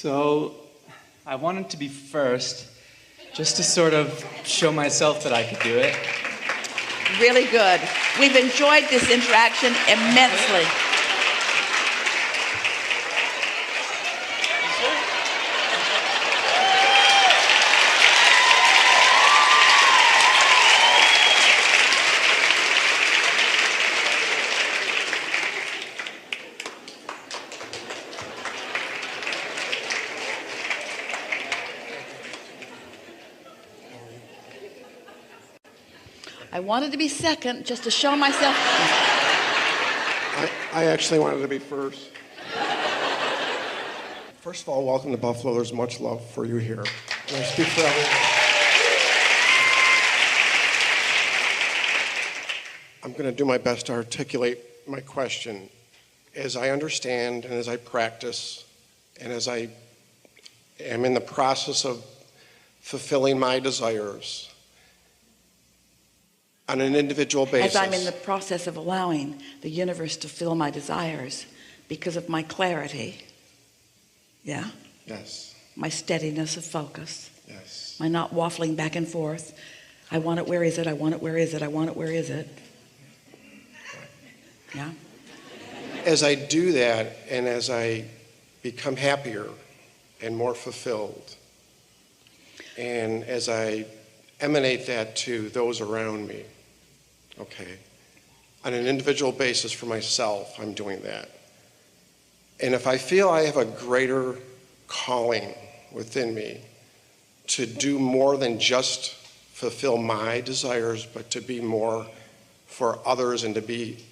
So I wanted to be first, just to sort of show myself that I could do it. Really good. We've enjoyed this interaction immensely. I wanted to be second just to show myself. I actually wanted to be first. First of all, welcome to Buffalo. There's much love for you here. And I speak for everyone. I'm going to do my best to articulate my question as I understand and as I practice and as I am in the process of fulfilling my desires on an individual basis. As I'm in the process of allowing the universe to fill my desires because of my clarity. Yeah? Yes. My steadiness of focus. Yes. My not waffling back and forth. I want it, where is it? I want it, where is it? I want it, where is it? Yeah? As I do that and as I become happier and more fulfilled, and as I emanate that to those around me, okay, on an individual basis for myself, I'm doing that. And if I feel I have a greater calling within me to do more than just fulfill my desires, but to be more for others and to be...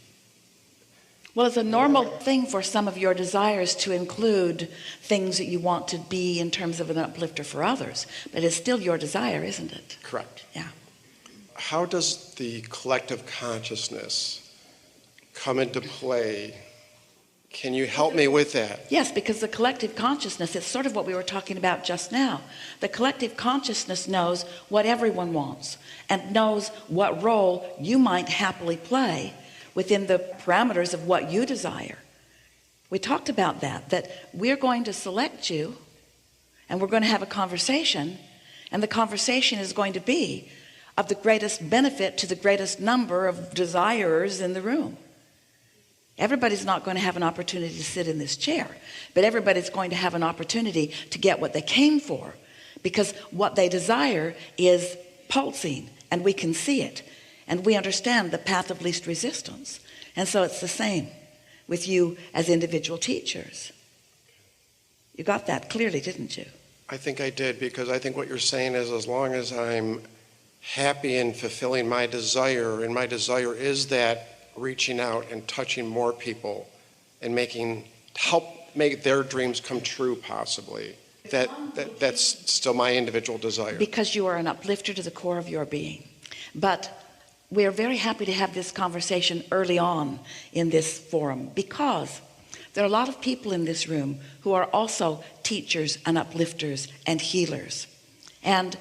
Well, it's a normal thing for some of your desires to include things that you want to be in terms of an uplifter for others, but it's still your desire, isn't it? Correct. Yeah. How does the collective consciousness come into play? Can you help me with that? Yes, because the collective consciousness, it's sort of what we were talking about just now. The collective consciousness knows what everyone wants and knows what role you might happily play within the parameters of what you desire. We talked about that we're going to select you and we're going to have a conversation, and the conversation is going to be of the greatest benefit to the greatest number of desirers in the room. Everybody's not going to have an opportunity to sit in this chair, but everybody's going to have an opportunity to get what they came for, because what they desire is pulsing and we can see it. And we understand the path of least resistance. And so it's the same with you as individual teachers. You got that clearly, didn't you? I think I did, because I think what you're saying is as long as I'm happy in fulfilling my desire, and my desire is that reaching out and touching more people and help make their dreams come true possibly, that's still my individual desire. Because you are an uplifter to the core of your being. But we are very happy to have this conversation early on in this forum, because there are a lot of people in this room who are also teachers and uplifters and healers. And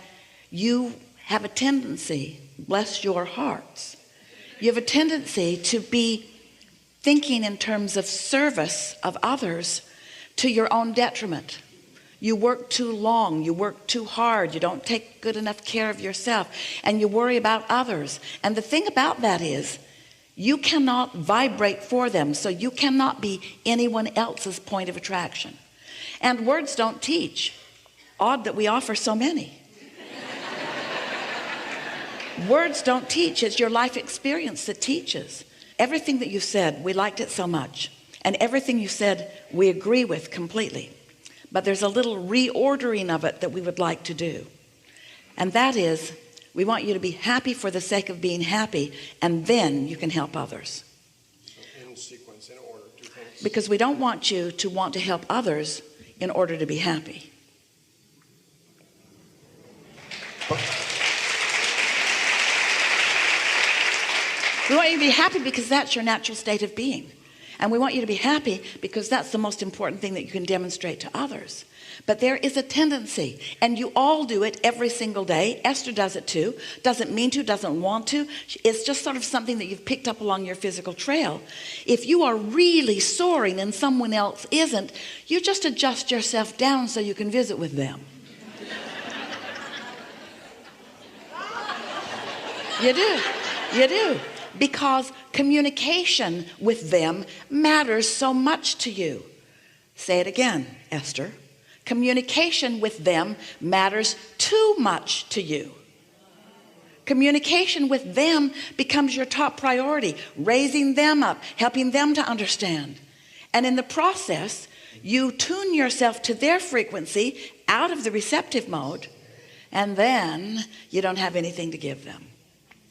you have a tendency, bless your hearts, you have a tendency to be thinking in terms of service of others to your own detriment. You work too long, you work too hard, you don't take good enough care of yourself, and you worry about others. And the thing about that is, you cannot vibrate for them, so you cannot be anyone else's point of attraction. And words don't teach. Odd that we offer so many. Words don't teach, it's your life experience that teaches. Everything that you said, we liked it so much. And everything you said, we agree with completely. But there's a little reordering of it that we would like to do. And that is, we want you to be happy for the sake of being happy, and then you can help others. So in sequence, in order, do things. Because we don't want you to want to help others in order to be happy. We want you to be happy because that's your natural state of being. And we want you to be happy because that's the most important thing that you can demonstrate to others. But there is a tendency, and you all do it every single day. Esther does it too. Doesn't mean to, doesn't want to. It's just sort of something that you've picked up along your physical trail. If you are really soaring and someone else isn't, you just adjust yourself down so you can visit with them. You do. You do. Because communication with them matters so much to you. Say it again, Esther. Communication with them matters too much to you. Communication with them becomes your top priority, raising them up, helping them to understand. And in the process, you tune yourself to their frequency out of the receptive mode, and then you don't have anything to give them.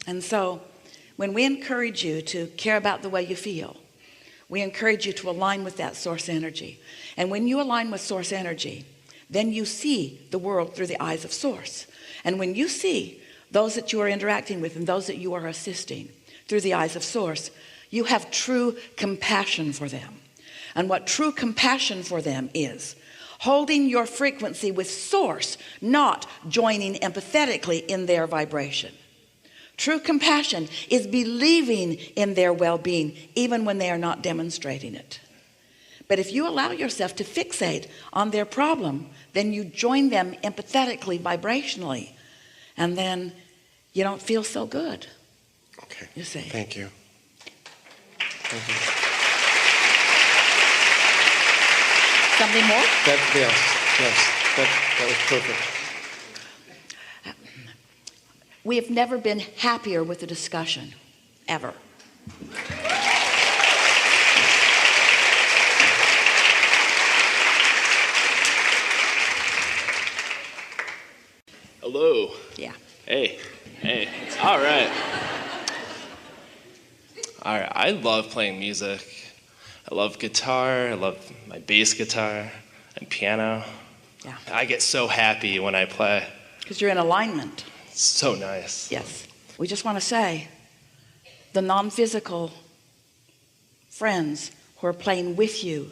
And so when we encourage you to care about the way you feel, we encourage you to align with that source energy. And when you align with source energy, then you see the world through the eyes of source. And when you see those that you are interacting with and those that you are assisting through the eyes of source, you have true compassion for them. And what true compassion for them is, holding your frequency with source, not joining empathetically in their vibration. True compassion is believing in their well-being even when they are not demonstrating it. But if you allow yourself to fixate on their problem, then you join them empathetically, vibrationally, and then you don't feel so good. Okay. You see. Thank you. Thank you. Something more? That was perfect. We have never been happier with the discussion, ever. Hello. Yeah. Hey. All right. I love playing music. I love guitar. I love my bass guitar and piano. Yeah. I get so happy when I play. Because you're in alignment. It's so nice. Yes. We just want to say, the non-physical friends who are playing with you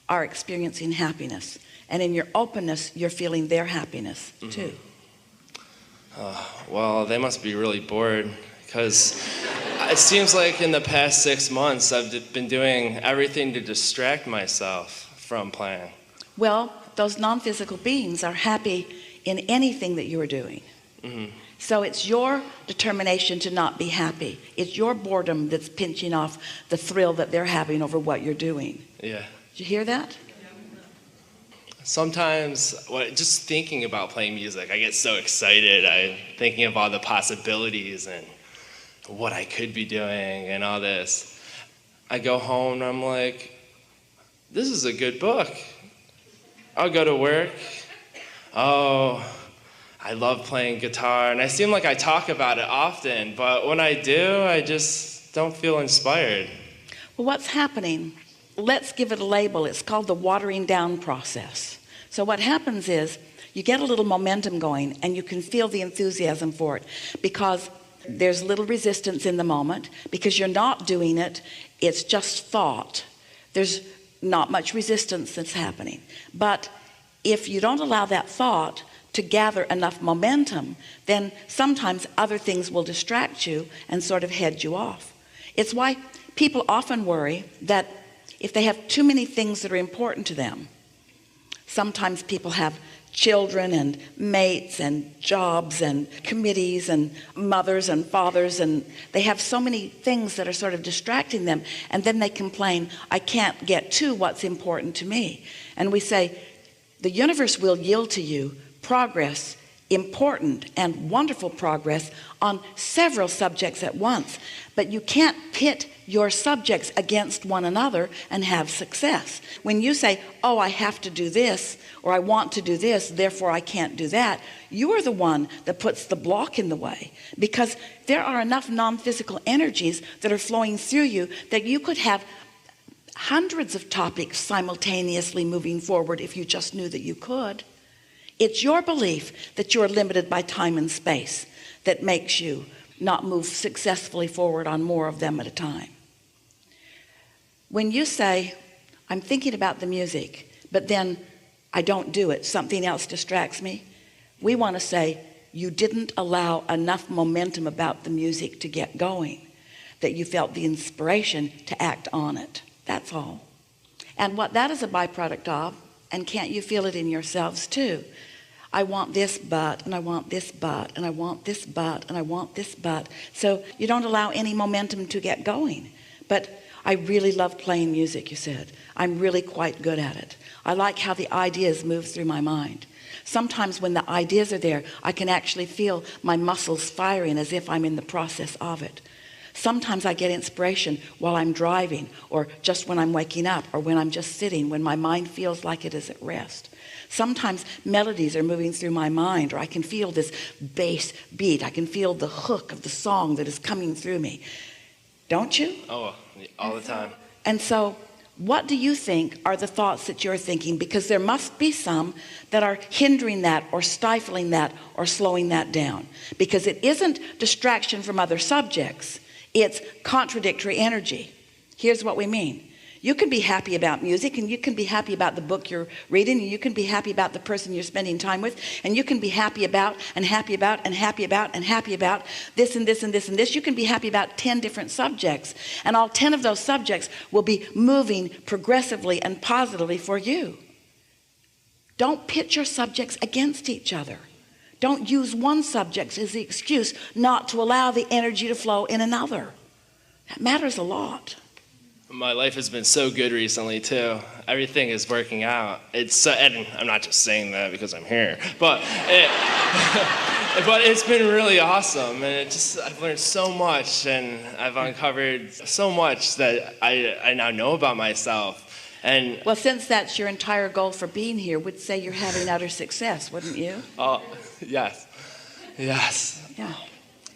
are experiencing happiness. And in your openness, you're feeling their happiness too. Well, they must be really bored because it seems like in the past 6 months I've been doing everything to distract myself from playing. Well, those non-physical beings are happy in anything that you are doing. So it's your determination to not be happy. It's your boredom that's pinching off the thrill that they're having over what you're doing. Yeah. Did you hear that? Sometimes, just thinking about playing music, I get so excited. I'm thinking of all the possibilities and what I could be doing and all this. I go home and I'm like, this is a good book. I'll go to work. Oh, I love playing guitar. And I seem like I talk about it often, but when I do, I just don't feel inspired. Well, what's happening? Let's give it a label. It's called the watering down process. So what happens is you get a little momentum going and you can feel the enthusiasm for it because there's little resistance in the moment because you're not doing it. It's just thought. There's not much resistance that's happening. But if you don't allow that thought to gather enough momentum, then sometimes other things will distract you and sort of head you off. It's why people often worry that if they have too many things that are important to them, sometimes people have children and mates and jobs and committees and mothers and fathers, and they have so many things that are sort of distracting them, and then they complain, I can't get to what's important to me. And we say, the universe will yield to you progress, important and wonderful progress on several subjects at once, but you can't pit your subjects against one another and have success. When you say, oh, I have to do this, or I want to do this, therefore I can't do that, you are the one that puts the block in the way, because there are enough non-physical energies that are flowing through you that you could have hundreds of topics simultaneously moving forward if you just knew that you could. It's your belief that you're limited by time and space that makes you not move successfully forward on more of them at a time. when you say, I'm thinking about the music, but then I don't do it, something else distracts me, we want to say, you didn't allow enough momentum about the music to get going, that you felt the inspiration to act on it. That's all. And what that is a byproduct of, and can't you feel it in yourselves too? I want this but, and I want this but, and I want this but, and I want this but. So you don't allow any momentum to get going. But I really love playing music, you said. I'm really quite good at it. I like how the ideas move through my mind. Sometimes when the ideas are there, I can actually feel my muscles firing as if I'm in the process of it. Sometimes I get inspiration while I'm driving, or just when I'm waking up, or when I'm just sitting, when my mind feels like it is at rest. Sometimes melodies are moving through my mind, or I can feel this bass beat. I can feel the hook of the song that is coming through me. Don't you? Oh, all the time. And so what do you think are the thoughts that you're thinking? Because there must be some that are hindering that, or stifling that, or slowing that down. Because it isn't distraction from other subjects. It's contradictory energy. Here's what we mean. You can be happy about music, and you can be happy about the book you're reading, and you can be happy about the person you're spending time with, and you can be happy about and happy about and happy about and happy about this and this and this and this. You can be happy about 10 different subjects, and all 10 of those subjects will be moving progressively and positively for you. Don't pit your subjects against each other. Don't use one subject as the excuse not to allow the energy to flow in another. That matters a lot. My life has been so good recently too. Everything is working out. It's so, and I'm not just saying that because I'm here, but but it's been really awesome, and I've learned so much, and I've uncovered so much that I now know about myself. And well, since that's your entire goal for being here, would say you're having utter success, wouldn't you? Oh, yes, yes. Yeah.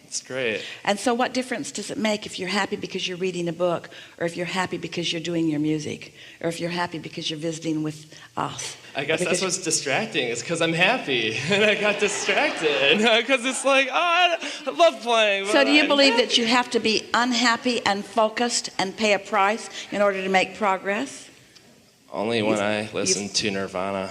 It's great. And so what difference does it make if you're happy because you're reading a book, or if you're happy because you're doing your music, or if you're happy because you're visiting with us? I guess that's what's distracting, is because I'm happy, and I got distracted, because it's like, oh, I love playing. So do you believe that you have to be unhappy and focused and pay a price in order to make progress? Only when I listen to Nirvana.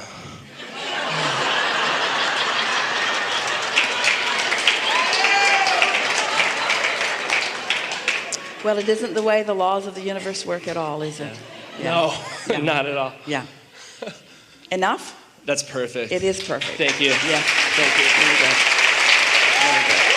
Well, it isn't the way the laws of the universe work at all, is it? Yeah. No, not at all. Yeah. Enough? That's perfect. It is perfect. Thank you. Yeah. Thank you. There you go. There you go.